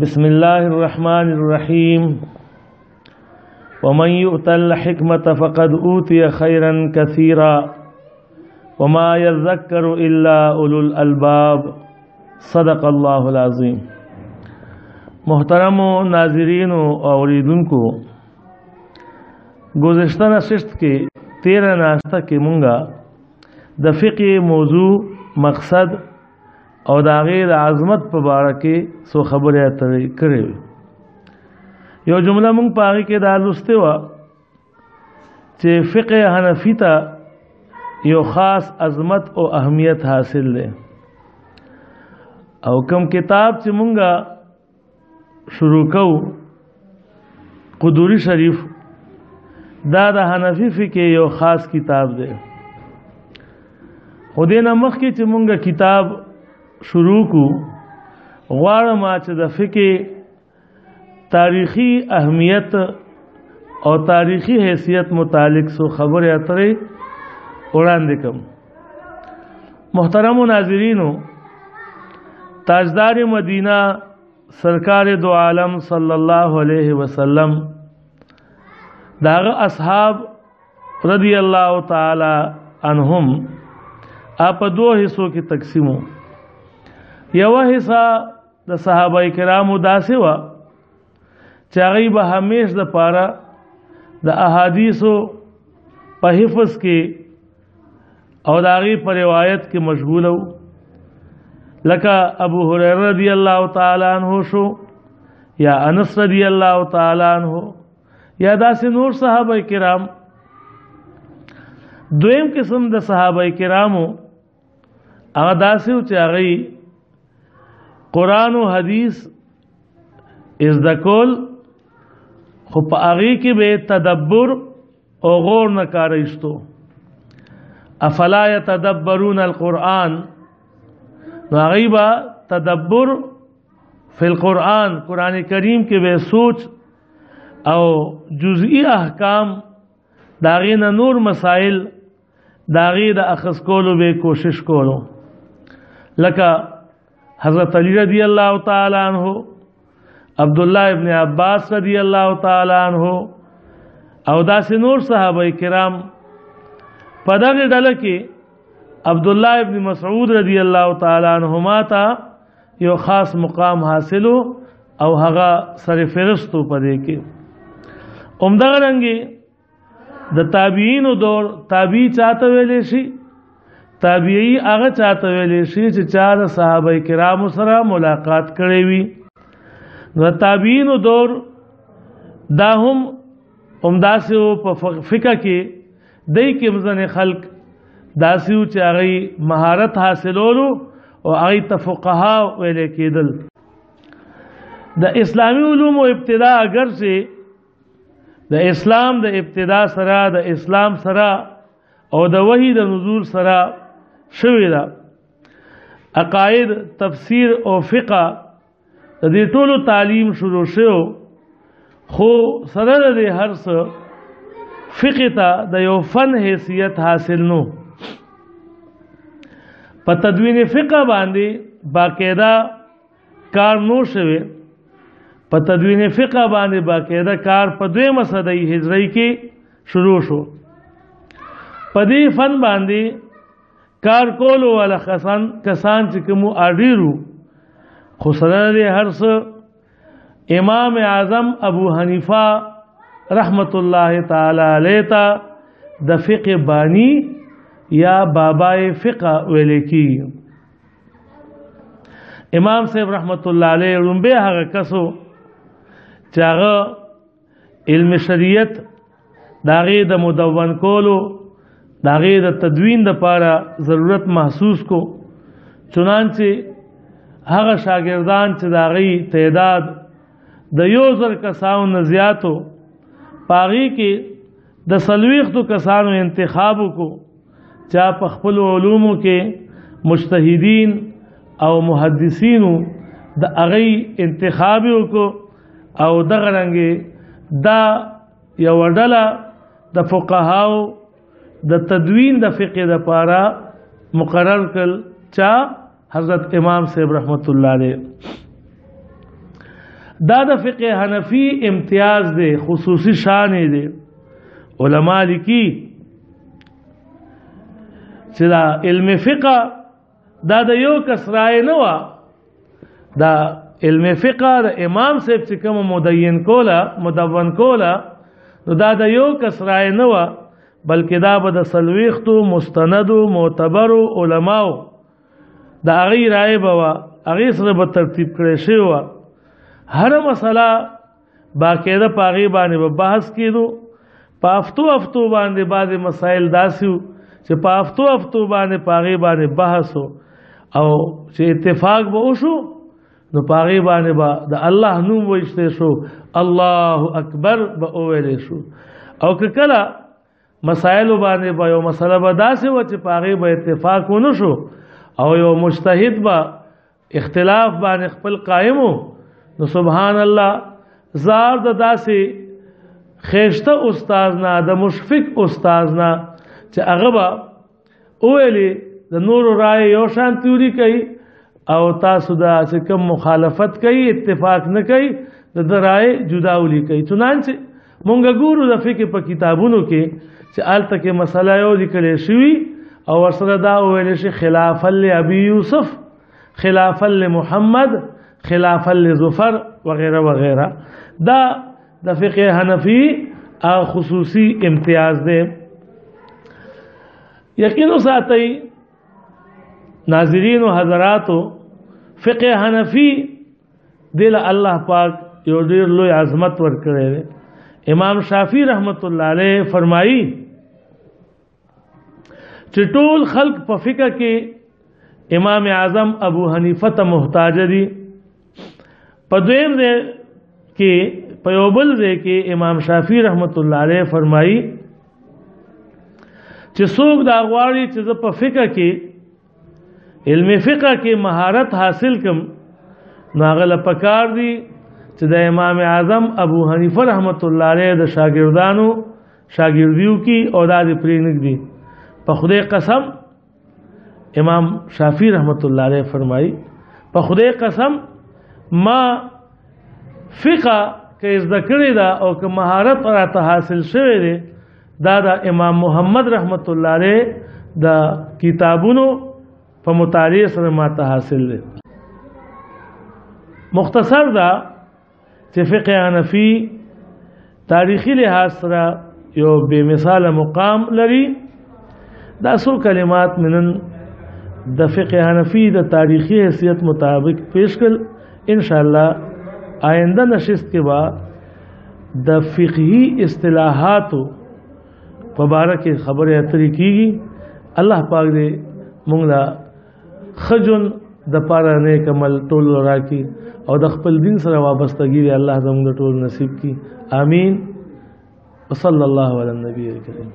بسم الله الرحمن الرحيم ومن يؤت الحكمة فقد أوتي خيرا كثيرا وما يذكر إلا أولو الألباب صدق الله العظيم. محترم ناظرین و اوریدونکو، گزشتہ نشست کے 13 ناشتہ کے منگا د فقہ موضوع مقصد او دا غیر عظمت په باره کې سو خبره اترې کړې. یو جمله مونږ پاره کې دا لسته و چې فقه حنفی ته یو خاص عظمت او اهمیت حاصل ده، او کوم کتاب چې مونږه شروع کوو قدوری شریف، دا د حنفی فقه یو خاص کتاب ده. خو دې نه مخکې چې مونږه کتاب شروع کو غواړم چې د فقه تاریخی اهمیت او تاریخی حیثیت متعلق سو خبر اترې وړاندې کوم. محترم ناظرینو، تاجدار مدینہ سرکار دو عالم صلی الله علیه وسلم داغه اصحاب رضی الله تعالی عنهم اپ دو حصوں کې تقسیمو. یو حصہ د صحابه کرامو داسې و چې هغه به همیش د پاره د احادیثو په حفظ کې او د هغې په روایت کې مشغول وو، لکه ابو هریره رضی الله تعالی عنہ شو، یا انس رضی الله تعالی عنہ، یا داسې نور صحابه کرام. دویم قسم د صحابه کرامو هغه داسې و چې هغه قرآن و حدیث از دکول خو پا اغی کی بے تدبر او غور نکارشتو. افلا یتدبرون القرآن، نو اغی با تدبر فی القرآن، قرآن کریم کی بے سوچ او جزئی احکام داغین نور مسائل داغی دا اخذ کولو بے کوشش کولو، لکا حضرت علی رضی اللہ تعالی عنہ، عبداللہ ابن عباس رضی اللہ تعالی عنہ، او داسې نور صحابه کرام. په دغه ډله کې عبداللہ ابن مسعود رضی اللہ تعالی عنہما ته یو خاص مقام حاصلو او هغه سر فرستو په دې کې. همدغه رنګې د تابعینو دور تابعی چاته ویلی شي؟ تابعی هغه چاته ویلی شي چې چا د صحابه کرامو سره ملاقات کړی وي. نو تابعینو دور دا هم همداسې و په فقه کې دی کې ځینې خلق داسې و چې هغوی مهارت حاصلولو او هغوی ته فقها ویلی کېدل. د اسلامي علومو ابتدا اگرچې د اسلام د ابتدا سره د اسلام سره او د وحی د نزول سره شوی دا، عقاید، تفسیر او فقه د دې ټولو تعلیم شروع شو، خو سره د هر څه فقه ته د یو فن حیثیت حاصل نو. په تدوین فقه باندې باقاعده کار نو شوی. په تدوین فقه باندې باقاعده کار په 2 صدی هجری کې شروع شو. په دې فن باندې کار کولو والا کسان چې کوم اډیرو، خو سره د هر څه امام اعظم ابو حنیفه رحمت الله تعالی علیه ته د فقه بانی یا بابای فقه ویل کی. امام صاحب رحمت الله علیه لومبه هغه کسو چې هغه علم شریعت داغه د مدون کولو داغه د تدوین د پاره ضرورت محسوس کو، چنانچه هغه شاگردان چې داغه تعداد د 1000 کسانو نه زیاتو، پاغي کې د 40 کسانو انتخاب کو، چا په خپل علومو کې مجتهدین او محدثینو د هغه انتخاب کو، او دغه رنګ دا یو ډله د فقهاو د تدوین د فقه د پاره مقرر کړ، چا حضرت امام صاحب رحمت الله علیه. دا د فقه حنفی امتیاز دی، خصوصی شان دی. علماء لیکي چې دا علم فقه دا د یو کس رائے نه و، دا علم فقه د امام صاحب چې کوم مدون کوله نو دا د یو کس رائے نه و، بلکې دا به د سلويختو مستندو معتبرو علماو دا هغې رائے به وه، هغې سره به ترتیب کړی شوی وه. هر مسله باقاعده په هغې باندې به بحث کېدو. په هفتو باندې بعضې مسایل داسې وو چې په هفتو باندې په هغې باندې بحث و، او چې اتفاق به وشو نو په هغې باندې به د الله نوم ویشتی شو، الله اکبر به وویلی شو. او که کله مسایلو باندې به یو مسله به داسې وه چې په هغې به اتفاق ونه شو او یو مجتهد به اختلاف باندې خپل قائم و، نو سبحان الله زار د داسې خیشته استاز نه، د مشفق استاز نه چې هغه به وویلي د نورو رائے یو شان تیوري کوي او تاسو دا چې کوم مخالفت کوي اتفاق نه کوي د رائے جدا ولیکي. چنانچه مونږ ګورو د فقه په کتابونو کې چې هلته کې مسله یو لیکلی شوي او ورسره دا وویل شي خلافا لابي یوسف، خلافا لمحمد، خلافا لظفر وغیره وغیره. دا د فقه حنفی خصوصی امتیاز دی. یقین ساتئ ناظرین و حضراتو، فقه حنفی دل الله پاک یو ډیر لوی عظمت ورکړی دی. امام شافعی رحمت الله علیه فرمایي چې ټول خلق په فقه کې امام اعظم ابو حنیفه ته محتاج دي. په دویم ځای کې په یو بل ځای کې امام شافعی رحمت الله علیه فرمایي چې څوک دا غواړي چې زه په فقه کې علم فقه کې مهارت حاصل کم نو هغه له پکار دي چې د امام اعظم ابو حنیفه رحمت الله علیه د شاګردیو کې او د پرې نږدې. په خدای قسم امام شافعی رحمت الله علیه فرمایي په خدای قسم ما فقه کې زده کړې ده او که مهارت راته حاصل شوی دی دا د امام محمد رحمت الله علیه د کتابونو په مطالعه سره ماته حاصل دی. مختصر دا چې فقه حنفی تاریخی لحاظ سره یو بے مثال مقام لري. دا څو کلمات منن د فقه حنفی د تاریخی حیثیت مطابق پیش کړل. ان شاء الله آئنده نشست کې با د فقهی اصطلاحات په باره کې خبرې اترې کیږي. الله پاک دې موږ لا خجن د پاره نیک عمل ټول راکړي او د خپل دین سره وابستګي الله زموږ ټول نصیب کړي. آمین. وصلی الله علی النبی الکریم.